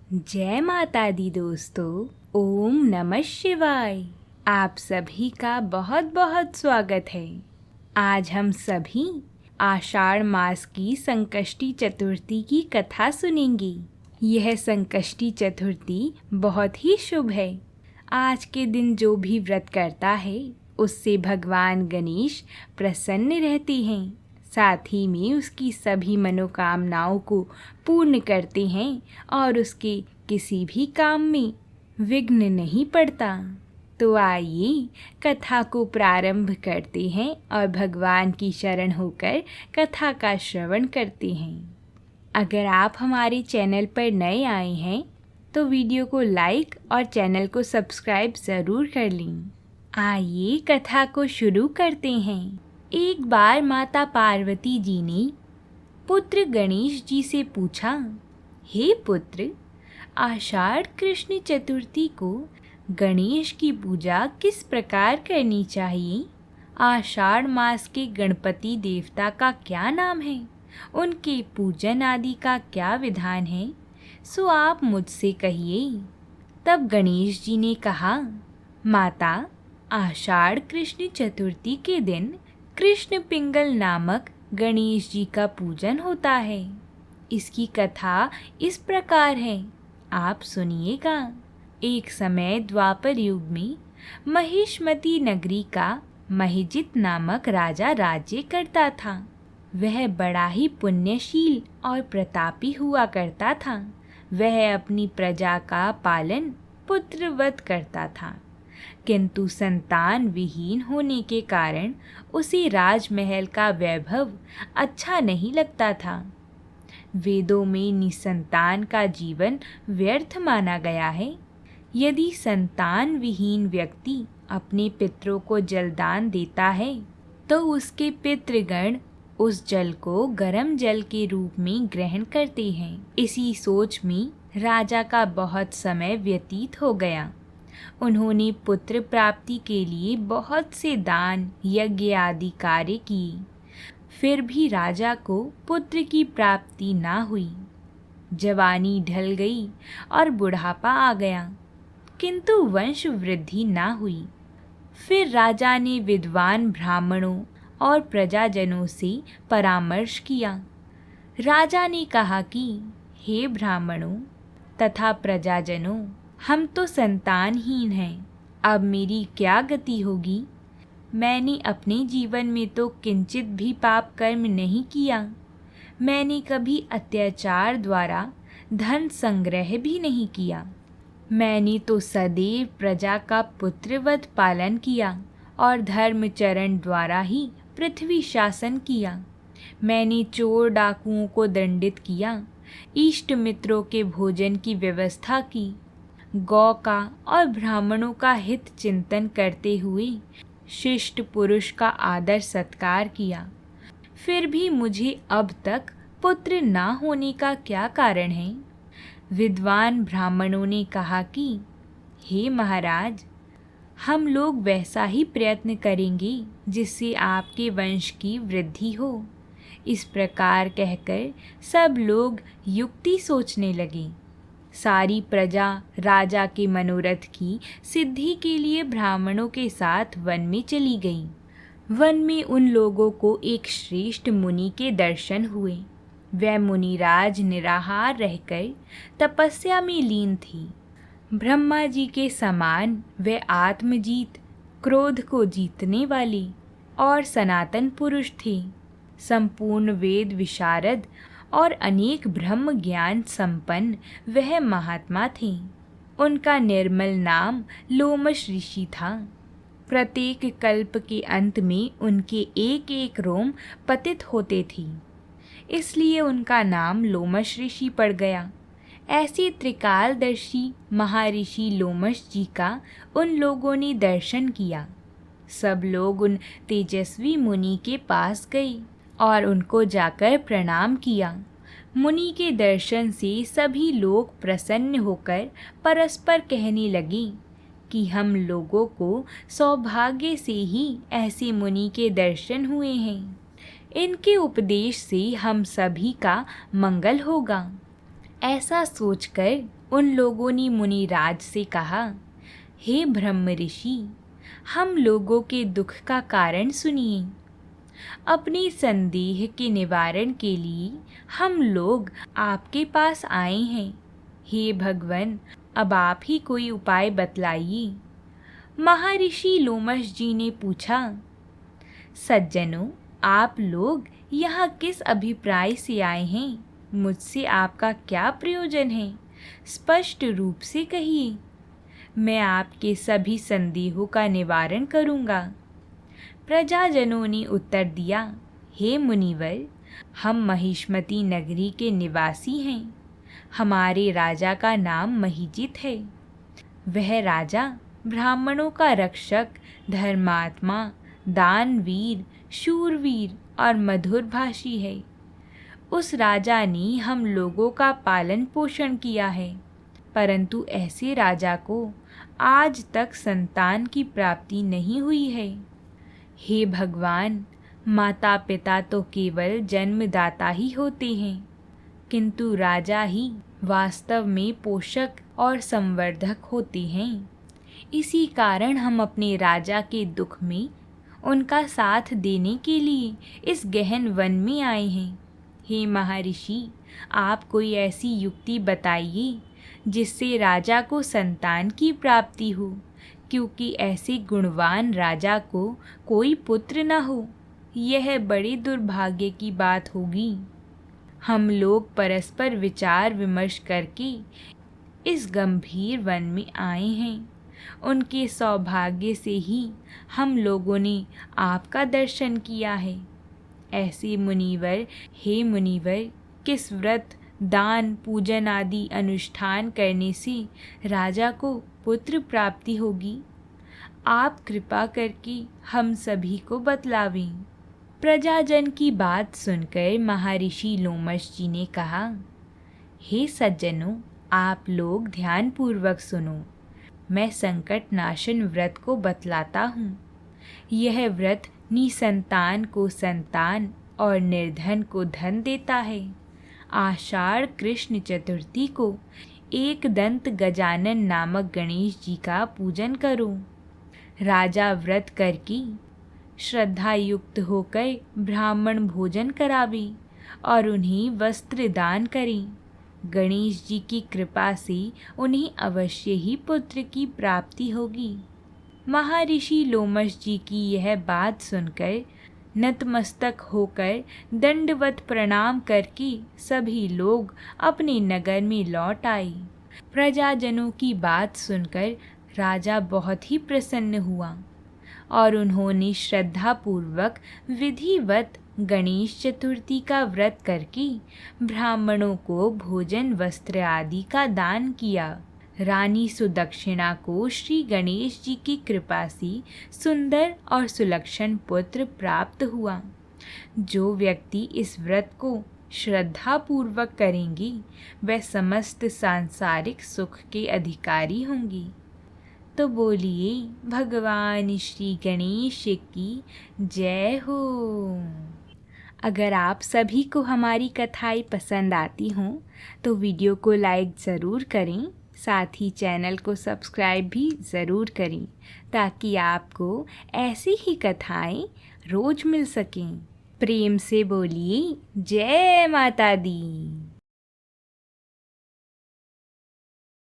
जय माता दी दोस्तों। ओम नमः शिवाय। आप सभी का बहुत बहुत स्वागत है। आज हम सभी आषाढ़ मास की संकष्टी चतुर्थी की कथा सुनेंगे। यह संकष्टी चतुर्थी बहुत ही शुभ है। आज के दिन जो भी व्रत करता है उससे भगवान गणेश प्रसन्न रहते हैं, साथ ही में उसकी सभी मनोकामनाओं को पूर्ण करते हैं और उसके किसी भी काम में विघ्न नहीं पड़ता। तो आइए कथा को प्रारंभ करते हैं और भगवान की शरण होकर कथा का श्रवण करते हैं। अगर आप हमारे चैनल पर नए आए हैं तो वीडियो को लाइक और चैनल को सब्सक्राइब ज़रूर कर लें। आइए कथा को शुरू करते हैं। एक बार माता पार्वती जी ने पुत्र गणेश जी से पूछा, हे पुत्र, आषाढ़ कृष्ण चतुर्थी को गणेश की पूजा किस प्रकार करनी चाहिए? आषाढ़ मास के गणपति देवता का क्या नाम है? उनके पूजन आदि का क्या विधान है? सो आप मुझसे कहिए। तब गणेश जी ने कहा, माता, आषाढ़ कृष्ण चतुर्थी के दिन कृष्ण पिंगल नामक गणेश जी का पूजन होता है। इसकी कथा इस प्रकार है, आप सुनिएगा। एक समय द्वापर युग में महिष्मती नगरी का महिजित नामक राजा राज्य करता था। वह बड़ा ही पुण्यशील और प्रतापी हुआ करता था। वह अपनी प्रजा का पालन पुत्रवत करता था, किंतु संतान विहीन होने के कारण उसे राजमहल का वैभव अच्छा नहीं लगता था। वेदों में निसंतान का जीवन व्यर्थ माना गया है। यदि संतान विहीन व्यक्ति अपने पितरों को जलदान देता है तो उसके पितृगण उस जल को गर्म जल के रूप में ग्रहण करते हैं। इसी सोच में राजा का बहुत समय व्यतीत हो गया। उन्होंने पुत्र प्राप्ति के लिए बहुत से दान यज्ञ आदि कार्य किए, फिर भी राजा को पुत्र की प्राप्ति ना हुई। जवानी ढल गई और बुढ़ापा आ गया, किंतु वंश वृद्धि ना हुई। फिर राजा ने विद्वान ब्राह्मणों और प्रजाजनों से परामर्श किया। राजा ने कहा कि हे ब्राह्मणों तथा प्रजाजनों, हम तो संतानहीन हैं, अब मेरी क्या गति होगी? मैंने अपने जीवन में तो किंचित भी पाप कर्म नहीं किया। मैंने कभी अत्याचार द्वारा धन संग्रह भी नहीं किया। मैंने तो सदैव प्रजा का पुत्रवत पालन किया और धर्मचरण द्वारा ही पृथ्वी शासन किया। मैंने चोर डाकुओं को दंडित किया, इष्ट मित्रों के भोजन की व्यवस्था की, गौ का और ब्राह्मणों का हित चिंतन करते हुए शिष्ट पुरुष का आदर सत्कार किया। फिर भी मुझे अब तक पुत्र ना होने का क्या कारण है? विद्वान ब्राह्मणों ने कहा कि हे महाराज, हम लोग वैसा ही प्रयत्न करेंगे जिससे आपके वंश की वृद्धि हो। इस प्रकार कहकर सब लोग युक्ति सोचने लगे। सारी प्रजा राजा के मनोरथ की सिद्धि के लिए ब्राह्मणों के साथ वन में चली गई। वन में उन लोगों को एक श्रेष्ठ मुनि के दर्शन हुए। वह मुनिराज निराहार रहकर तपस्या में लीन थी। ब्रह्मा जी के समान वह आत्मजीत, क्रोध को जीतने वाले और सनातन पुरुष थे। संपूर्ण वेद विशारद और अनेक ब्रह्म ज्ञान संपन्न वह महात्मा थे। उनका निर्मल नाम लोमश ऋषि था। प्रत्येक कल्प के अंत में उनके एक एक रोम पतित होते थे, इसलिए उनका नाम लोमश ऋषि पड़ गया। ऐसे त्रिकालदर्शी महर्षि लोमश जी का उन लोगों ने दर्शन किया। सब लोग उन तेजस्वी मुनि के पास गए और उनको जाकर प्रणाम किया। मुनि के दर्शन से सभी लोग प्रसन्न होकर परस्पर कहने लगे कि हम लोगों को सौभाग्य से ही ऐसे मुनि के दर्शन हुए हैं। इनके उपदेश से हम सभी का मंगल होगा। ऐसा सोचकर उन लोगों ने मुनिराज से कहा, हे ब्रह्म ऋषि, हम लोगों के दुख का कारण सुनिए। अपने संदेह के निवारण के लिए हम लोग आपके पास आए हैं। हे भगवान, अब आप ही कोई उपाय बतलाइए। महर्षि लोमश जी ने पूछा, सज्जनों, आप लोग यहाँ किस अभिप्राय से आए हैं? मुझसे आपका क्या प्रयोजन है? स्पष्ट रूप से कहिए, मैं आपके सभी संदेहों का निवारण करूँगा। प्रजाजनों ने उत्तर दिया, हे मुनिवर, हम महिष्मती नगरी के निवासी हैं। हमारे राजा का नाम महिजित है। वह राजा ब्राह्मणों का रक्षक, धर्मात्मा, दानवीर, शूरवीर और मधुरभाषी है। उस राजा ने हम लोगों का पालन पोषण किया है, परंतु ऐसे राजा को आज तक संतान की प्राप्ति नहीं हुई है। हे भगवान, माता पिता तो केवल जन्मदाता ही होते हैं, किंतु राजा ही वास्तव में पोषक और संवर्धक होते हैं। इसी कारण हम अपने राजा के दुख में उनका साथ देने के लिए इस गहन वन में आए हैं। हे महर्षि, आप कोई ऐसी युक्ति बताइए जिससे राजा को संतान की प्राप्ति हो, क्योंकि ऐसे गुणवान राजा को कोई पुत्र न हो, यह बड़े दुर्भाग्य की बात होगी। हम लोग परस्पर विचार विमर्श करके इस गंभीर वन में आए हैं। उनके सौभाग्य से ही हम लोगों ने आपका दर्शन किया है। ऐसे मुनिवर, हे मुनिवर, किस व्रत, दान, पूजन आदि अनुष्ठान करने से राजा को पुत्र प्राप्ति होगी? आप कृपा करके हम सभी को बतलावें। प्रजाजन की बात सुनकर महर्षि लोमश जी ने कहा, हे सज्जनों, आप लोग ध्यानपूर्वक सुनो। मैं संकट नाशन व्रत को बतलाता हूँ। यह व्रत निसंतान को संतान और निर्धन को धन देता है। आषाढ़ कृष्ण चतुर्थी को एक दंत गजानन नामक गणेश जी का पूजन करो। राजा व्रत करके श्रद्धा युक्त होकर ब्राह्मण भोजन करावे और उन्हें वस्त्र दान करें। गणेश जी की कृपा से उन्हें अवश्य ही पुत्र की प्राप्ति होगी। महर्षि लोमश जी की यह बात सुनकर नतमस्तक होकर दंडवत प्रणाम करके सभी लोग अपने नगर में लौट आए। प्रजाजनों की बात सुनकर राजा बहुत ही प्रसन्न हुआ और उन्होंने श्रद्धापूर्वक विधिवत गणेश चतुर्थी का व्रत करके ब्राह्मणों को भोजन, वस्त्र आदि का दान किया। रानी सुदक्षिणा को श्री गणेश जी की कृपा से सुंदर और सुलक्षण पुत्र प्राप्त हुआ। जो व्यक्ति इस व्रत को श्रद्धापूर्वक करेंगे वह समस्त सांसारिक सुख के अधिकारी होंगी। तो बोलिए भगवान श्री गणेश की जय हो। अगर आप सभी को हमारी कथाएं पसंद आती हों तो वीडियो को लाइक ज़रूर करें, साथ ही चैनल को सब्सक्राइब भी ज़रूर करें ताकि आपको ऐसी ही कथाएं रोज़ मिल सकें। प्रेम से बोलिए जय माता दी।